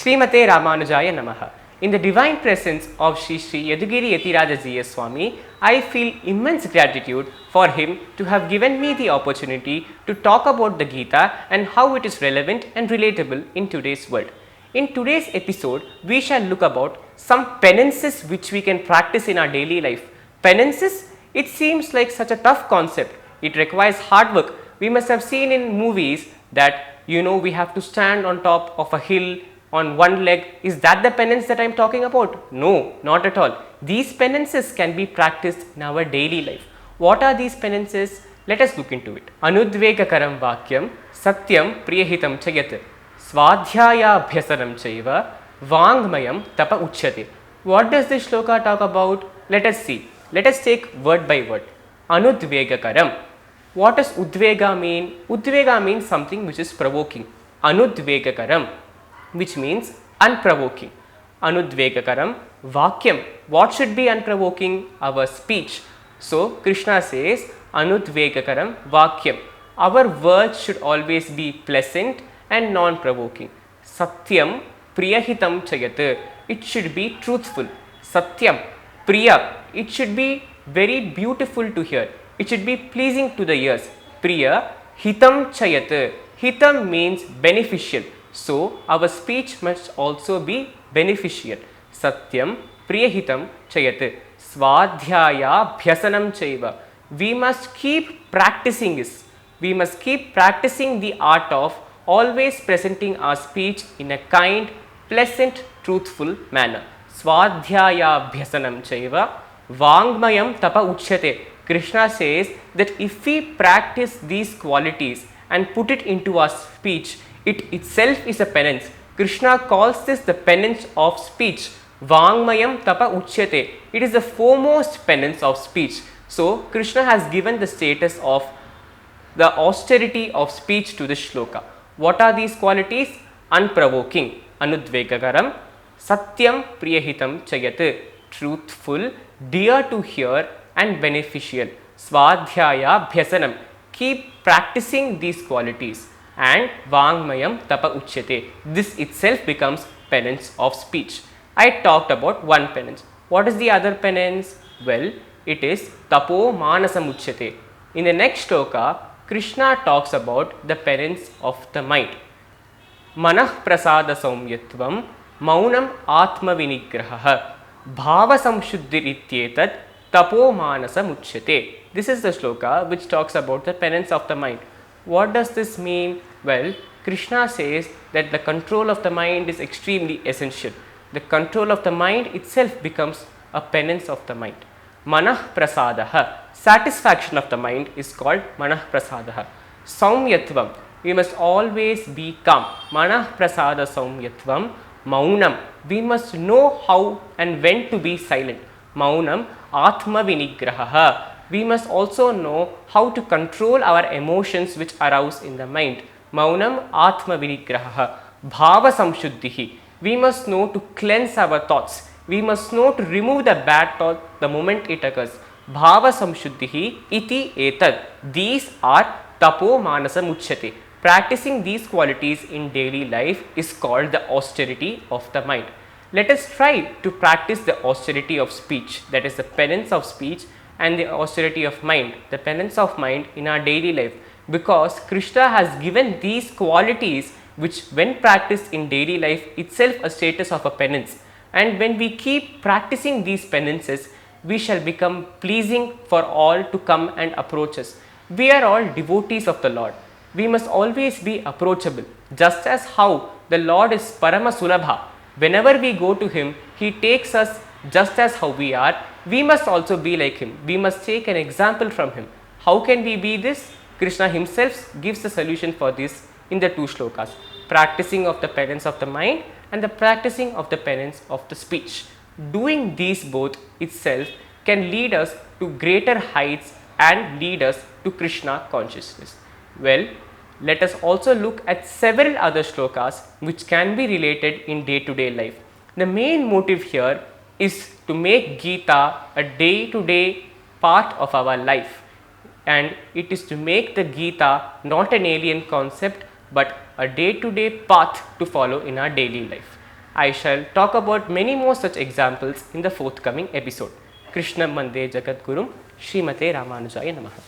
Srimate Ramanujaya Namaha. In the divine presence of Sri Yadugiri Yathiraja Jiya Swami, I feel immense gratitude for him to have given me the opportunity to talk about the Gita and how it is relevant and relatable in today's world. In today's episode, we shall look about some penances which we can practice in our daily life. Penances, it seems like such a tough concept. It requires hard work. We must have seen in movies that we have to stand on top of a hill on one leg. Is that the penance that I am talking about? No, not at all. These penances can be practiced in our daily life. What are these penances? Let us look into it. Anudvegakaram vakyam satyam priyahitam chayat swadhyaya abhyasanam chaiva vangmayam tapa uchyate. What does this shloka talk about? Let us see. Let us take word by word. Anudvegakaram. What does udvega mean? Udvega means something which is provoking. Anudvegakaram, which means unprovoking. Anudvegakaram vakyam. What should be unprovoking? Our speech. So Krishna says Anudvegakaram vakyam. Our words should always be pleasant and non-provoking. Satyam priyahitam chayat. It should be truthful. Satyam priya. It should be very beautiful to hear. It should be pleasing to the ears. Priya hitam chayat. Hitam means beneficial. So our speech must also be beneficial. Satyam priyahitam chayat swadhyaya bhyasanam chaiva. We must keep practicing this. We must keep practicing the art of always presenting our speech in a kind, pleasant, truthful manner. Swadhyaya bhyasanam chaiva vangmayam tapa uchyate. Krishna says that if we practice these qualities and put it into our speech, it itself is a penance. Krishna calls this the penance of speech. Vangmayam tapa uchyate. It is the foremost penance of speech. So Krishna has given the status of the austerity of speech to this shloka. What are these qualities? Unprovoking, anudvegakaram, satyam priyahitam chayat, truthful, dear to hear and beneficial. Swadhyaya bhyasanam. Keep practicing these qualities. And vangmayam tapa uchyate. This itself becomes penance of speech. I talked about one penance. What is the other penance? Well, it is tapo manasam uchyate. In the next shloka, Krishna talks about the penance of the mind. Manah prasada saumyatvam maunam atma vinigraha bhava samshuddhirityetat tapo manasam uchyate. This is the shloka which talks about the penance of the mind. What does this mean? Well, Krishna says that the control of the mind is extremely essential. The control of the mind itself becomes a penance of the mind. Manah prasadaha. Satisfaction of the mind is called manah prasadaha. Saumyatvam. We must always be calm. Manah prasada saumyatvam. Maunam. We must know how and when to be silent. Maunam atma vinigraha. We must also know how to control our emotions which arouse in the mind. Maunam atma vinigraha. Bhava samshuddhihi. We must know to cleanse our thoughts. We must know to remove the bad thought the moment it occurs. Bhava samshuddhihi iti etad. These are tapo manasam uchyate. Practicing these qualities in daily life is called the austerity of the mind. Let us try to practice the austerity of speech, that is the penance of speech, and the austerity of mind, the penance of mind in our daily life, because Krishna has given these qualities which when practiced in daily life itself a status of a penance, and when we keep practicing these penances, we shall become pleasing for all to come and approach us. We are all devotees of the Lord. We must always be approachable, just as how the Lord is Parama Sulabha. Whenever we go to Him, He takes us just as how we are. We must also be like Him. We must take an example from Him. How can we be this? Krishna Himself gives the solution for this in the two shlokas. Practicing of the penance of the mind and the practicing of the penance of the speech. Doing these both itself can lead us to greater heights and lead us to Krishna consciousness. Well, let us also look at several other shlokas which can be related in day-to-day life. The main motive here is to make Gita a day-to-day part of our life, and it is to make the Gita not an alien concept but a day-to-day path to follow in our daily life. I shall talk about many more such examples in the forthcoming episode. Krishnam Mande Jagadgurum Srimate Ramanujaya Namaha.